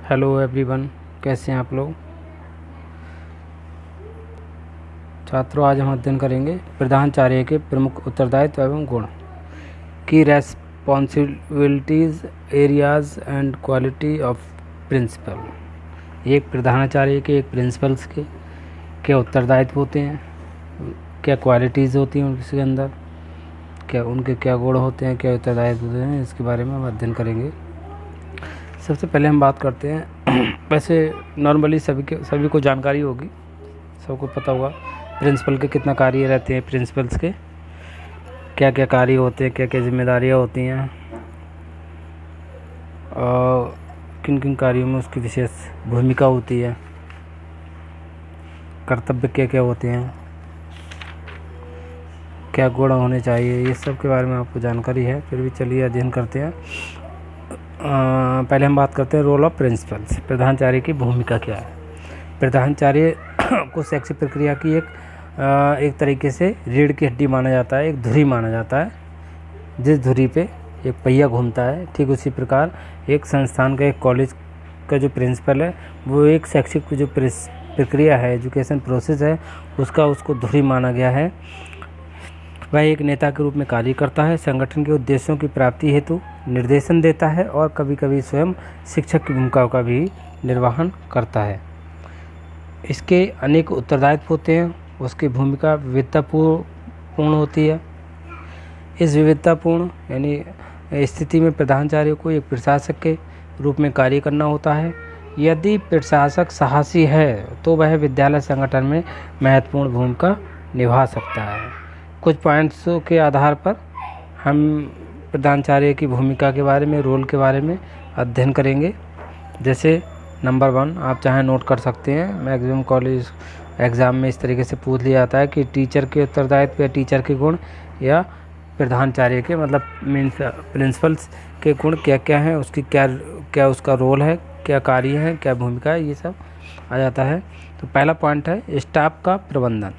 Hello everyone, कैसे हैं आप लोग। छात्रों, आज हम अध्ययन करेंगे प्रधानाचार्य के प्रमुख उत्तरदायित्व एवं गुण की responsibilities, areas and quality of principal. एक प्रधानाचार्य के, एक प्रिंसिपल्स के क्या उत्तरदायित्व होते हैं, क्या क्वालिटीज़ होती हैं उनके अंदर, क्या उनके क्या गुण होते हैं, क्या उत्तरदायित्व होते हैं, इसके बारे में हम अध्ययन करेंगे। सबसे पहले हम बात करते हैं वैसे नॉर्मली सभी को जानकारी होगी, सबको पता होगा प्रिंसिपल के कितना कार्य रहते हैं, प्रिंसिपल्स के क्या क्या कार्य होते हैं, क्या क्या जिम्मेदारियां होती हैं और किन किन कार्यों में उसकी विशेष भूमिका होती है, कर्तव्य क्या क्या होते हैं, क्या गुण होने चाहिए, ये सब के बारे में आपको जानकारी है। फिर भी चलिए अध्ययन करते हैं। पहले हम बात करते हैं रोल ऑफ प्रिंसिपल्स। प्रधानाचार्य की भूमिका क्या है। प्रधानाचार्य को शैक्षिक प्रक्रिया की एक तरीके से रीढ़ की हड्डी माना जाता है, एक धुरी माना जाता है। जिस धुरी पे एक पहिया घूमता है, ठीक उसी प्रकार एक संस्थान का, एक कॉलेज का जो प्रिंसिपल है वो एक शैक्षिक जो प्रक्रिया है, एजुकेशन प्रोसेस है, उसको धुरी माना गया है। वह एक नेता के रूप में कार्य करता है, संगठन के उद्देश्यों की प्राप्ति हेतु निर्देशन देता है और कभी कभी स्वयं शिक्षक की भूमिका का भी निर्वहन करता है। इसके अनेक उत्तरदायित्व होते हैं। उसकी भूमिका विविधतापूर्ण होती है। इस विविधतापूर्ण यानी स्थिति में प्रधानाचार्य को एक प्रशासक के रूप में कार्य करना होता है। यदि प्रशासक साहसी है तो वह विद्यालय संगठन में महत्वपूर्ण भूमिका निभा सकता है। कुछ पॉइंट्स के आधार पर हम प्रधानाचार्य की भूमिका के बारे में, रोल के बारे में अध्ययन करेंगे। जैसे नंबर 1 आप चाहे नोट कर सकते हैं, मैक्सिमम कॉलेज एग्ज़ाम में इस तरीके से पूछ लिया जाता है कि टीचर के उत्तरदायित्व या टीचर के गुण या प्रधानाचार्य के मतलब मीन्स प्रिंसिपल्स के गुण क्या क्या हैं, उसकी क्या उसका रोल है, क्या कार्य है, क्या भूमिका है, ये सब आ जाता है। तो पहला पॉइंट है स्टाफ का प्रबंधन।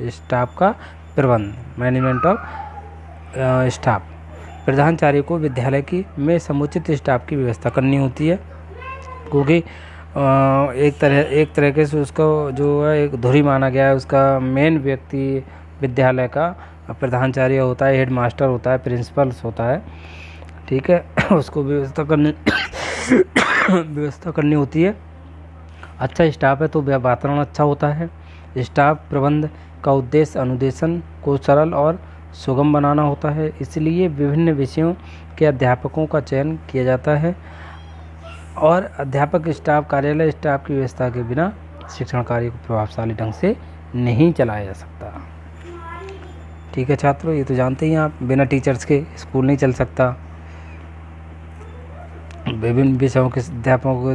स्टाफ का प्रबंध, मैनेजमेंट ऑफ स्टाफ। प्रधानाचार्य को विद्यालय में समुचित स्टाफ की व्यवस्था करनी होती है, क्योंकि एक तरीके से उसको जो है एक धुरी माना गया है। उसका मेन व्यक्ति विद्यालय का प्रधानाचार्य होता है, हेड मास्टर होता है, प्रिंसिपल्स होता है, ठीक है। उसको व्यवस्था करनी होती है। अच्छा स्टाफ है तो वातावरण अच्छा होता है। स्टाफ प्रबंध का उद्देश्य अनुदेशन को सरल और सुगम बनाना होता है, इसलिए विभिन्न विषयों के अध्यापकों का चयन किया जाता है और अध्यापक स्टाफ, कार्यालय स्टाफ की व्यवस्था के बिना शिक्षण कार्य को प्रभावशाली ढंग से नहीं चलाया जा सकता। ठीक है छात्रों, ये तो जानते ही आप, बिना टीचर्स के स्कूल नहीं चल सकता। विभिन्न विषयों के अध्यापकों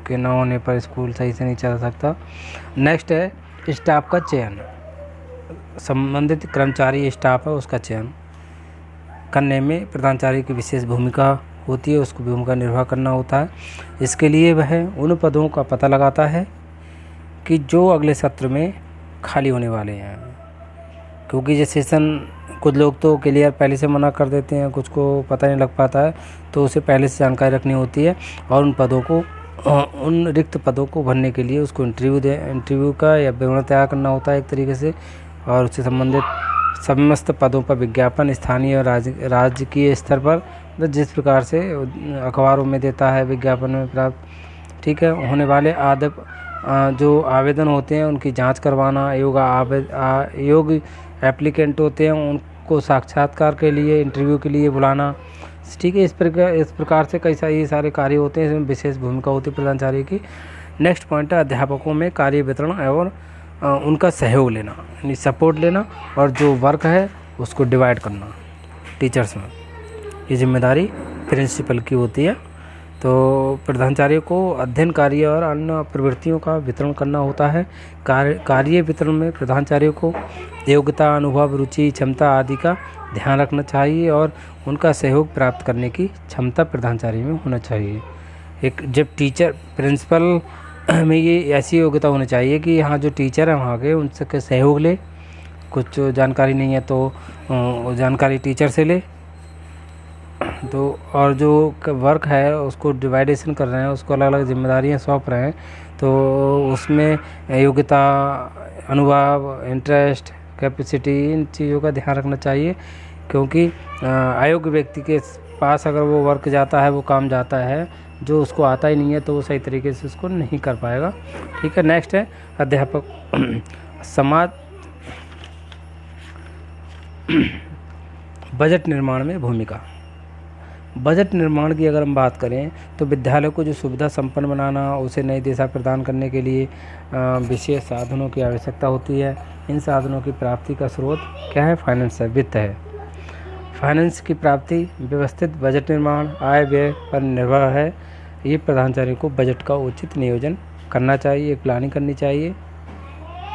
के न होने पर स्कूल सही से नहीं चल सकता। नेक्स्ट है स्टाफ का चयन। संबंधित कर्मचारी स्टाफ है उसका चयन करने में प्रधानाचार्य की विशेष भूमिका होती है, उसको भूमिका निर्वाह करना होता है। इसके लिए वह उन पदों का पता लगाता है कि जो अगले सत्र में खाली होने वाले हैं, क्योंकि ये सेशन कुछ लोग तो क्लियर पहले से मना कर देते हैं, कुछ को पता नहीं लग पाता है, तो उसे पहले से जानकारी रखनी होती है और उन रिक्त पदों को भरने के लिए उसको इंटरव्यू का या विवरण तैयार करना होता है एक तरीके से, और उससे संबंधित समस्त पदों पर विज्ञापन स्थानीय और राजकीय स्तर पर जिस प्रकार से अखबारों में देता है विज्ञापन में प्राप्त, ठीक है, होने वाले जो आवेदन होते हैं उनकी जांच करवाना, योग्य एप्लीकेंट होते हैं उनको साक्षात्कार के लिए, इंटरव्यू के लिए बुलाना, ठीक है। इस प्रकार से कई सारे कार्य होते हैं, इसमें विशेष भूमिका होती है प्रधानाचार्य की। नेक्स्ट पॉइंट है अध्यापकों में कार्य वितरण और उनका सहयोग लेना, यानी सपोर्ट लेना, और जो वर्क है उसको डिवाइड करना टीचर्स में, ये जिम्मेदारी प्रिंसिपल की होती है। तो प्रधानाचार्य को अध्ययन कार्य और अन्य प्रवृत्तियों का वितरण करना होता है। कार्य वितरण में प्रधानाचार्य को योग्यता, अनुभव, रुचि, क्षमता आदि का ध्यान रखना चाहिए और उनका सहयोग प्राप्त करने की क्षमता प्रधानाचार्य में होना चाहिए। जब टीचर प्रिंसिपल में ये ऐसी योग्यता होनी चाहिए कि हाँ जो टीचर है वहाँ के उनसे सहयोग ले, कुछ जानकारी नहीं है तो जानकारी टीचर से ले, तो और जो वर्क है उसको डिवाइडेशन कर रहे हैं, उसको अलग अलग जिम्मेदारियां सौंप रहे हैं, तो उसमें योग्यता, अनुभव, इंटरेस्ट, कैपेसिटी, इन चीज़ों का ध्यान रखना चाहिए, क्योंकि अयोग्य व्यक्ति के पास अगर वो वर्क जाता है, वो काम जाता है, जो उसको आता ही नहीं है, तो वो सही तरीके से उसको नहीं कर पाएगा। ठीक है, नेक्स्ट है अध्यापक। समाज बजट निर्माण में भूमिका। बजट निर्माण की अगर हम बात करें तो विद्यालय को जो सुविधा संपन्न बनाना, उसे नई दिशा प्रदान करने के लिए विशेष साधनों की आवश्यकता होती है। इन साधनों की प्राप्ति का स्रोत क्या है? फाइनेंस है, वित्त है। फाइनेंस की प्राप्ति व्यवस्थित बजट निर्माण, आय व्यय पर निर्भर है। ये प्रधानाचार्य को बजट का उचित नियोजन करना चाहिए, एक प्लानिंग करनी चाहिए।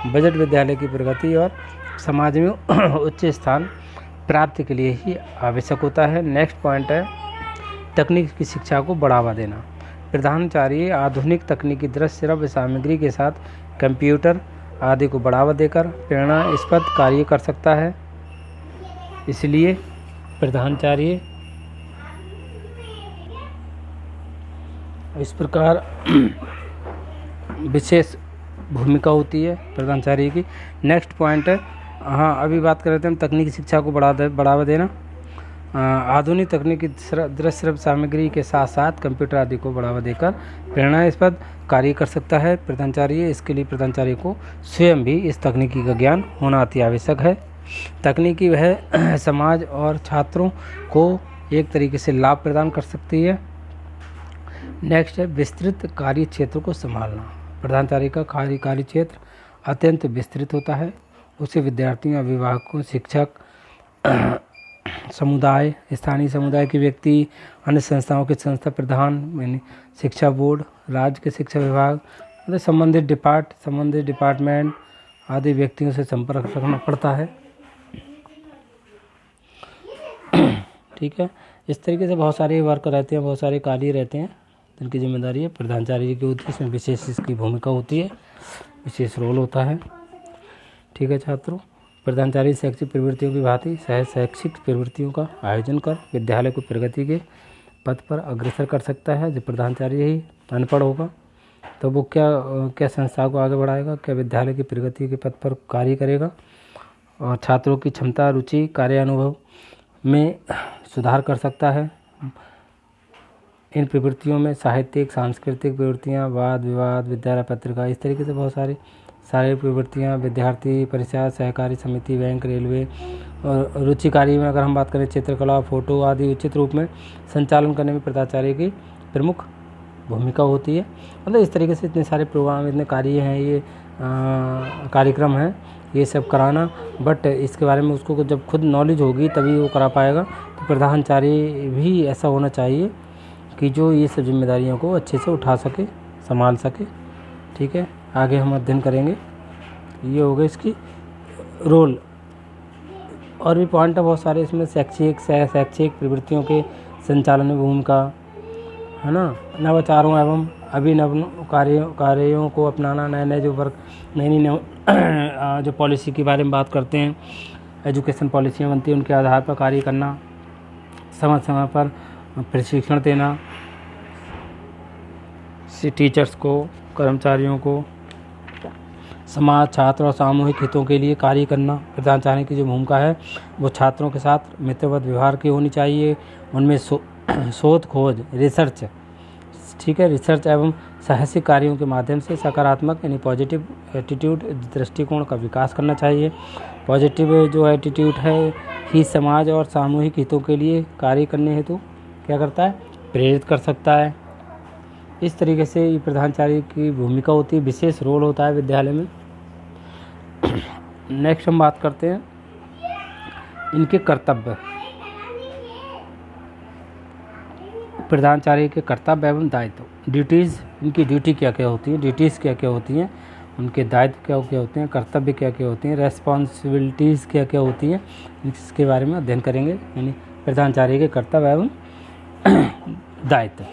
बजट विद्यालय की प्रगति और समाज में उच्च स्थान प्राप्ति के लिए ही आवश्यक होता है। नेक्स्ट पॉइंट है तकनीक की शिक्षा को बढ़ावा देना। प्रधानाचार्य आधुनिक तकनीकी दृश्य श्रव्य सामग्री के साथ कंप्यूटर आदि को बढ़ावा देकर प्रेरणास्पद कार्य कर सकता है। इसलिए प्रधानाचार्य इस प्रकार विशेष भूमिका होती है प्रधानाचार्य की। नेक्स्ट पॉइंट है, हाँ अभी बात कर रहे थे हम तकनीकी शिक्षा को बढ़ावा देना। आधुनिक तकनीकी दृश्य श्रव्य सामग्री के साथ साथ कंप्यूटर आदि को बढ़ावा देकर प्रेरणास्पद कार्य कर सकता है प्रधानाचार्य। इसके लिए प्रधानाचार्य को स्वयं भी इस तकनीकी का ज्ञान होना अति आवश्यक है। तकनीकी वह समाज और छात्रों को एक तरीके से लाभ प्रदान कर सकती है। नेक्स्ट है विस्तृत कार्य क्षेत्र को संभालना। प्रधानाचार्य का कार्य क्षेत्र अत्यंत विस्तृत होता है। उसे विद्यार्थियों, अभिभावकों, शिक्षक, समुदाय, स्थानीय समुदाय के व्यक्ति, अन्य संस्थाओं के संस्था प्रधान यानी शिक्षा बोर्ड, राज्य के शिक्षा विभाग, मतलब संबंधित डिपार्टमेंट आदि व्यक्तियों से संपर्क रखना पड़ता है। ठीक है, इस तरीके से बहुत सारे वर्क रहते हैं, बहुत सारे कार्य रहते हैं जिनकी जिम्मेदारी है प्रधानाचार्य की होती है। इसमें विशेष इसकी भूमिका होती है, विशेष रोल होता है। ठीक है छात्रों, प्रधानाचार्य शैक्षिक प्रवृत्तियों की भांति शैक्षिक प्रवृत्तियों का आयोजन कर विद्यालय को प्रगति के पथ पर अग्रसर कर सकता है। जब प्रधानाचार्य ही अनपढ़ होगा तो वो क्या संस्था को आगे बढ़ाएगा, क्या विद्यालय की प्रगति के पथ पर कार्य करेगा और छात्रों की क्षमता, रुचि, कार्य अनुभव में सुधार कर सकता है। इन प्रवृत्तियों में साहित्यिक, सांस्कृतिक प्रवृत्तियाँ, वाद विवाद, विद्यालय पत्रिका, इस तरीके से बहुत सारी प्रवृत्तियाँ, विद्यार्थी परिषद, सहकारी समिति, बैंक, रेलवे और रुचि कार्य में अगर हम बात करें चित्रकला, फोटो आदि उचित रूप में संचालन करने में प्रधानाचार्य की प्रमुख भूमिका होती है। मतलब इस तरीके से इतने सारे प्रोग्राम, इतने कार्य हैं, ये कार्यक्रम हैं, ये सब कराना, बट इसके बारे में उसको जब खुद नॉलेज होगी तभी वो करा पाएगा। तो प्रधानाचार्य भी ऐसा होना चाहिए कि जो ये सब जिम्मेदारियों को अच्छे से उठा सके, संभाल सके। ठीक है, आगे हम अध्ययन करेंगे। ये हो गए इसकी रोल। और भी पॉइंट है बहुत सारे इसमें, शैक्षिक प्रवृत्तियों के संचालन में भूमिका है ना, नवाचारों एवं अभिनव कार्यों को अपनाना, नए जो वर्क, नई जो पॉलिसी के बारे में बात करते हैं, एजुकेशन पॉलिसियाँ बनती हैं उनके आधार पर कार्य करना, समय पर प्रशिक्षण देना टीचर्स को, कर्मचारियों को, समाज, छात्र और सामूहिक हितों के लिए कार्य करना। प्रधानाचार्य की जो भूमिका है वो छात्रों के साथ मित्रवत व्यवहार की होनी चाहिए। उनमें शोध खोज, रिसर्च, ठीक है, रिसर्च एवं साहसिक कार्यों के माध्यम से सकारात्मक यानी पॉजिटिव एटीट्यूड, दृष्टिकोण का विकास करना चाहिए। पॉजिटिव जो एटीट्यूड है ही समाज और सामूहिक हितों के लिए कार्य करने हेतु क्या करता है, प्रेरित कर सकता है। इस तरीके से ये प्रधानाचार्य की भूमिका होती है, विशेष रोल होता है विद्यालय में। नेक्स्ट हम बात करते हैं इनके कर्तव्य। प्रधानाचार्य के कर्तव्य एवं दायित्व, ड्यूटीज़, इनकी ड्यूटी क्या क्या होती है, ड्यूटीज़ क्या क्या होती हैं, उनके दायित्व क्या क्या होते हैं, कर्तव्य क्या क्या होती हैं, रेस्पॉन्सिबिलिटीज़ क्या क्या होती हैं, इसके बारे में अध्ययन करेंगे। यानी प्रधानाचार्य के कर्तव्य एवं दायित्व।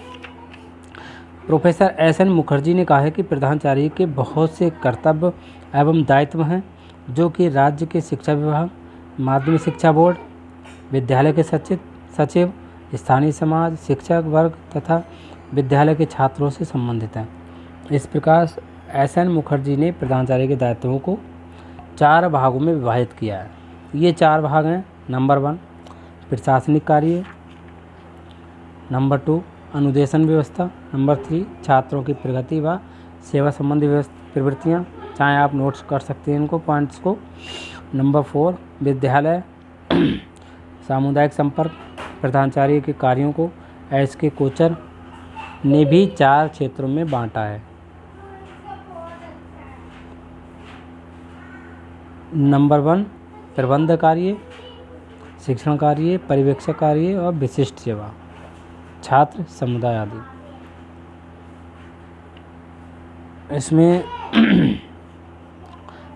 Professor SN. मुखर्जी ने कहा है कि प्रधानाचार्य के बहुत से कर्तव्य एवं दायित्व हैं जो कि राज्य के शिक्षा विभाग, माध्यमिक शिक्षा बोर्ड, विद्यालय के सचिव स्थानीय समाज, शिक्षक वर्ग तथा विद्यालय के छात्रों से संबंधित है। इस प्रकार एस.एन. मुखर्जी ने प्रधानाचार्य के दायित्वों को 4 भागों में विभाजित किया है। ये 4 भाग हैं। नंबर 1 प्रशासनिक कार्य, नंबर 2 अनुदेशन व्यवस्था, नंबर 3 छात्रों की प्रगति व सेवा संबंधी प्रवृत्तियाँ, चाहे आप नोट्स कर सकते हैं इनको पॉइंट्स को। नंबर 4 विद्यालय सामुदायिक संपर्क। प्रधानाचार्य के कार्यों को एस के कोचर ने भी 4 क्षेत्रों में बांटा है। नंबर 1 प्रबंध कार्य, शिक्षण कार्य, पर्यवेक्षक कार्य और विशिष्ट सेवा, छात्र समुदाय आदि। इसमें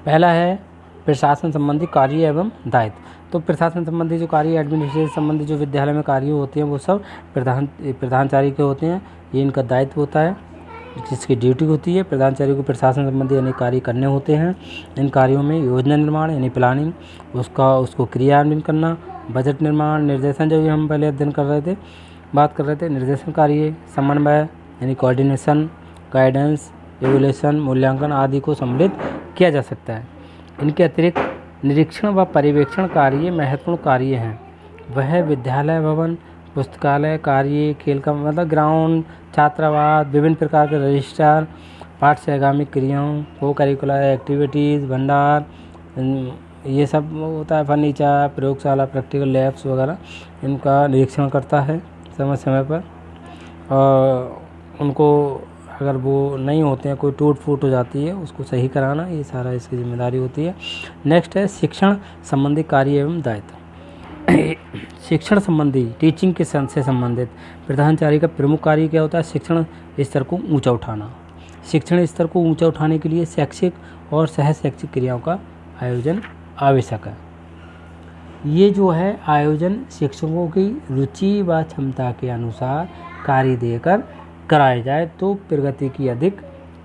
पहला है प्रशासन संबंधी कार्य एवं दायित्व। तो प्रशासन संबंधी जो कार्य, एडमिनिस्ट्रेशन संबंधी जो विद्यालय में कार्य होते हैं वो सब प्रधानाचार्य के होते हैं। ये इनका दायित्व होता है, जिसकी ड्यूटी होती है। प्रधानाचार्य को प्रशासन संबंधी अनेक कार्य करने होते हैं। इन कार्यों में योजना निर्माण यानी प्लानिंग, उसको क्रियान्वयन करना, बजट निर्माण, निर्देशन, जो भी हम पहले अध्ययन कर रहे थे, बात कर रहे थे, निर्देशन कार्य, समन्वय यानी कोऑर्डिनेशन, गाइडेंस, एवोल्यूशन, मूल्यांकन आदि को सम्मिलित किया जा सकता है। इनके अतिरिक्त निरीक्षण व पर्यवेक्षण कार्य महत्वपूर्ण कार्य हैं। वह विद्यालय भवन, पुस्तकालय कार्य, खेल का मतलब ग्राउंड, छात्रावास, विभिन्न प्रकार के रजिस्टर, पाठ से आगामी क्रियाओं, को करिकुलर एक्टिविटीज़, भंडार, ये सब होता है, फर्नीचर, प्रयोगशाला, प्रैक्टिकल लैब्स वगैरह, इनका निरीक्षण करता है समय समय पर। और उनको अगर वो नहीं होते हैं, कोई टूट फूट हो जाती है, उसको सही कराना, ये सारा इसकी जिम्मेदारी होती है। नेक्स्ट है शिक्षण संबंधी कार्य एवं दायित्व। शिक्षण संबंधी, टीचिंग के से संबंधित प्रधानाचार्य का प्रमुख कार्य क्या होता है? शिक्षण स्तर को ऊंचा उठाना। शिक्षण स्तर को ऊंचा उठाने के लिए शैक्षिक और सह शैक्षिक क्रियाओं का आयोजन आवश्यक है। ये जो है आयोजन शिक्षकों की रुचि व क्षमता के अनुसार कार्य देकर कराया जाए तो प्रगति की अधिक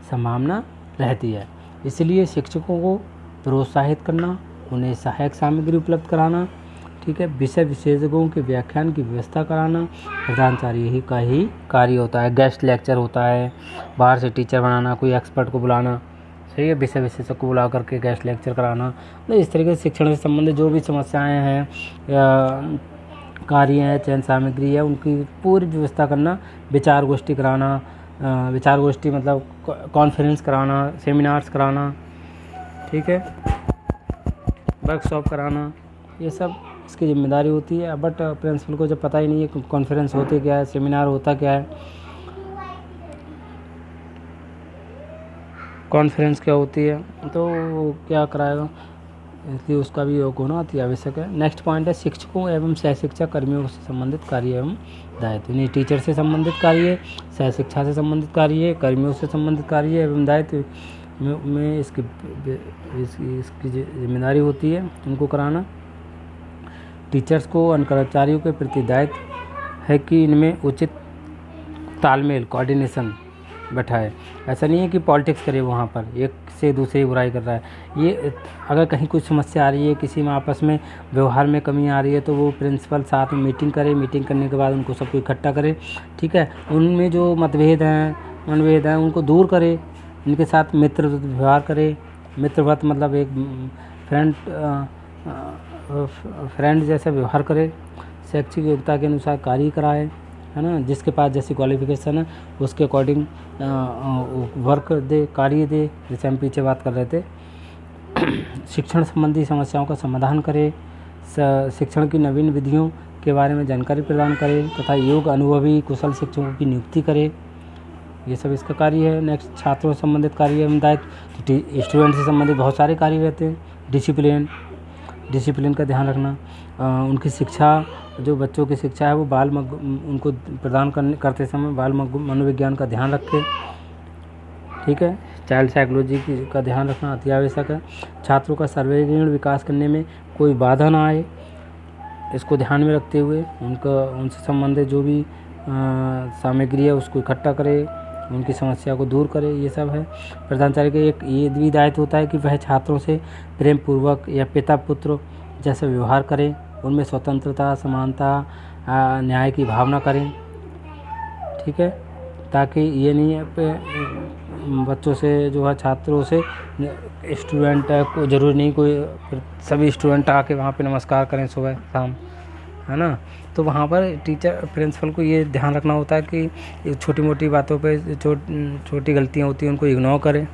संभावना रहती है। इसलिए शिक्षकों को प्रोत्साहित करना, उन्हें सहायक सामग्री उपलब्ध कराना, ठीक है, विषय विशेषज्ञों के व्याख्यान की व्यवस्था कराना प्रधानाचार्य का ही कार्य होता है। गेस्ट लेक्चर होता है, बाहर से टीचर बनाना, कोई एक्सपर्ट को बुलाना, सही है, विषय विशेषज्ञ को बुला करके गेस्ट लेक्चर कराना। तो इस तरीके से शिक्षण से संबंधित जो भी समस्याएं हैं कार्य है, चयन सामग्री है, उनकी पूरी व्यवस्था करना, विचार गोष्ठी कराना, विचार गोष्ठी मतलब कॉन्फ्रेंस कराना, सेमिनार्स कराना, ठीक है, वर्कशॉप कराना, ये सब इसकी जिम्मेदारी होती है। बट प्रिंसिपल को जब पता ही नहीं है कॉन्फ्रेंस होते क्या है, सेमिनार होता क्या है, कॉन्फ्रेंस क्या होती है, तो क्या कराएगा, इसलिए उसका भी योग होना अति आवश्यक है। नेक्स्ट पॉइंट है शिक्षकों एवं सह शिक्षा कर्मियों से संबंधित कार्य एवं दायित्व। यानी टीचर से संबंधित कार्य, सह शिक्षा से संबंधित कार्य, कर्मियों से संबंधित कार्य एवं दायित्व में इसकी जिम्मेदारी होती है उनको कराना। टीचर्स को अन्य कर्मचारियों के प्रति दायित्व है कि इनमें उचित तालमेल, कोऑर्डिनेशन बैठाए। ऐसा नहीं है कि पॉलिटिक्स करे, वहाँ पर एक से दूसरे की बुराई कर रहा है। ये अगर कहीं कुछ समस्या आ रही है, किसी में आपस में व्यवहार में कमी आ रही है, तो वो प्रिंसिपल साथ में मीटिंग करे, मीटिंग करने के बाद उनको सबको इकट्ठा करे, ठीक है, उनमें जो मनभेद हैं उनको दूर करे, उनके साथ मित्र व्यवहार करे। मित्रवत मतलब एक फ्रेंड जैसा व्यवहार करे, शैक्षिक योग्यता के अनुसार कार्य कराए, है ना, जिसके पास जैसी क्वालिफिकेशन है उसके अकॉर्डिंग वर्क दे, कार्य दे, जैसे हम पीछे बात कर रहे थे। शिक्षण संबंधी समस्याओं का समाधान करे, शिक्षण की नवीन विधियों के बारे में जानकारी प्रदान करे तथा योग्य अनुभवी कुशल शिक्षकों की नियुक्ति करे, ये सब इसका कार्य है। नेक्स्ट छात्रों से संबंधित कार्य एवं दायित्व। स्टूडेंट से संबंधित बहुत सारे कार्य रहते हैं। डिसिप्लिन का ध्यान रखना, उनकी शिक्षा, जो बच्चों की शिक्षा है वो उनको प्रदान करते समय बाल मनोविज्ञान का ध्यान रखें, ठीक है, चाइल्ड साइकोलॉजी का ध्यान रखना अति आवश्यक है। छात्रों का सर्वांगीण विकास करने में कोई बाधा ना आए, इसको ध्यान में रखते हुए उनसे संबंधित जो भी सामग्री है उसको इकट्ठा करे, उनकी समस्या को दूर करे, ये सब है। प्रधानाचार्य का एक ये भी दायित्व होता है कि वह छात्रों से प्रेम पूर्वक या पिता पुत्र जैसा व्यवहार करे, उनमें स्वतंत्रता, समानता, न्याय की भावना करें, ठीक है, ताकि ये नहीं है बच्चों से जो है छात्रों से स्टूडेंट को ज़रूरी नहीं कोई सभी स्टूडेंट आके वहाँ पे नमस्कार करें सुबह शाम, है ना। तो वहाँ पर टीचर प्रिंसिपल को ये ध्यान रखना होता है कि छोटी मोटी बातों पे छोटी गलतियाँ होती हैं उनको इग्नोर करें,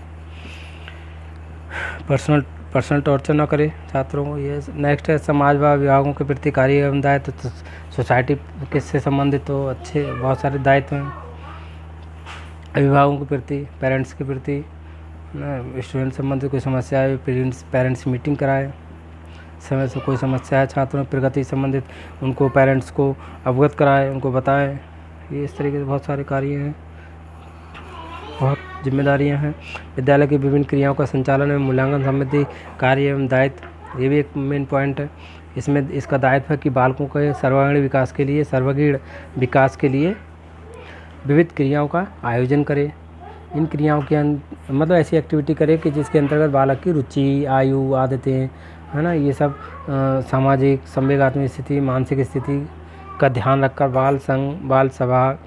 पर्सनल टॉर्चर ना करे छात्रों को। ये नेक्स्ट है समाज व विभागों के प्रति कार्य एवं दायित्व। तो सोसाइटी किससे संबंधित तो अच्छे बहुत सारे दायित्व हैं अभिभावकों के प्रति, पेरेंट्स के प्रति, स्टूडेंट संबंधित कोई समस्या है पेरेंट्स मीटिंग कराए, समय से कोई समस्या है छात्रों की प्रगति संबंधित उनको पेरेंट्स को अवगत कराए, उनको बताएं। ये इस तरीके से बहुत सारे कार्य हैं, बहुत जिम्मेदारियां हैं। विद्यालय की विभिन्न क्रियाओं का संचालन एवं मूल्यांकन संबंधी कार्य एवं दायित्व, ये भी एक मेन पॉइंट है। इसमें इसका दायित्व है कि बालकों के सर्वांगीण विकास के लिए विविध क्रियाओं का आयोजन करें। इन क्रियाओं के मतलब ऐसी एक्टिविटी करें कि जिसके अंतर्गत बालक की रुचि, आयु, आदतें, है ना, ये सब सामाजिक संवेगात्मक स्थिति, मानसिक स्थिति का ध्यान रखकर बाल संघ, बाल सभा,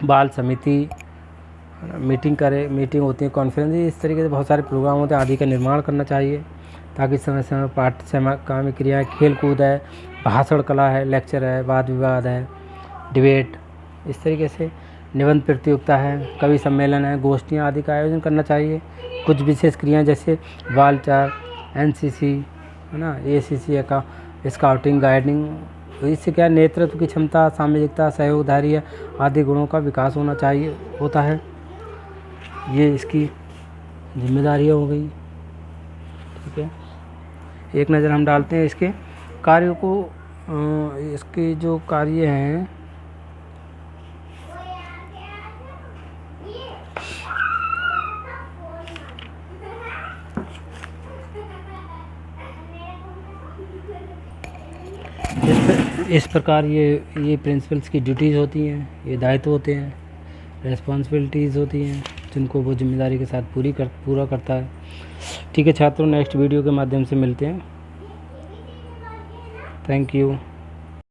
बाल समिति मीटिंग होती है, कॉन्फ्रेंस, इस तरीके से बहुत सारे प्रोग्राम होते हैं आदि का निर्माण करना चाहिए, ताकि समय समय पाठ्यक्रम क्रियाएँ, खेल कूद है, भाषण कला है, लेक्चर है, वाद विवाद है, डिबेट, इस तरीके से निबंध प्रतियोगिता है, कवि सम्मेलन है, गोष्ठियाँ आदि का आयोजन करना चाहिए। कुछ विशेष क्रियाएँ जैसे बालचार, एनसीसी, है ना, एसीसी का स्काउटिंग, गाइडिंग, इससे क्या नेतृत्व की क्षमता, सामाजिकता, सहयोग, धैर्य आदि गुणों का विकास होता है। ये इसकी जिम्मेदारियाँ हो गई, ठीक है। एक नज़र हम डालते हैं इसके कार्यों को। इसके जो कार्य हैं इस प्रकार ये प्रिंसिपल्स की ड्यूटीज़ होती हैं, ये दायित्व होते हैं, रेस्पॉन्सिबिलिटीज़ होती हैं, जिनको वो जिम्मेदारी के साथ पूरा करता है। ठीक है छात्रों, नेक्स्ट वीडियो के माध्यम से मिलते हैं। Thank you.